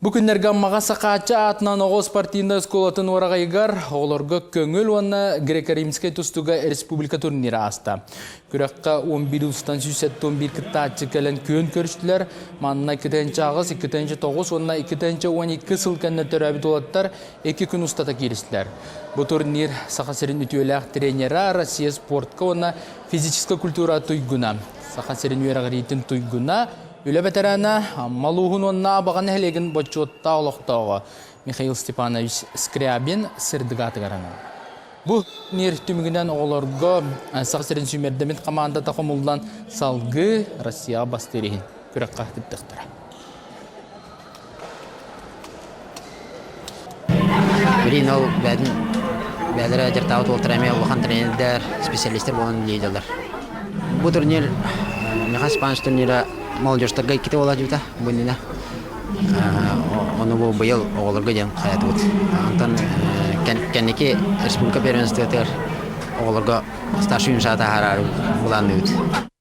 Бу күннерге аммаға сақача атынан оғыз партийында сколатын орағайгар, оларға көңіл онна греко-римскай тұстуға республика турнирі аста. Күраққа 11 ұстан 11 кітатчы кәлін көн көріштілер, манына 2-9, 2-9, онна 2-12 сылқанны төрәбіт олаттар 2 күн ұстата келістілер. Бұл турнир сақасырын үтуеләқ тренера Россия спортқа онна физическа культура туйгуна. Сақасырын үйерағыритін туйгуна, Үлі бәтәрәні малуғын онна бағаны әлеген бөтчуотта олықтауға Михаил Степанович Скрябин сырдыға атығараны. Бұл нер түмігінен оғыларға сақсырын сүймердемет қаманда тақымылдан салғы Россия бастырейін. Көрек қақтып тұқтыра. Білейін ол бәдірі жыртауыт олтырамай олған тренердер, специалистер болған лейдалар. Бұл турнир, Михаил Степанович турнирі молодежьтарға кете ола жүта бұнына. Оны бұл бұйыл оғылырға ден қаяты бұд. Антон кәнеке республика первенствотер оғылырға старший ұншаты харары бұланды бұд.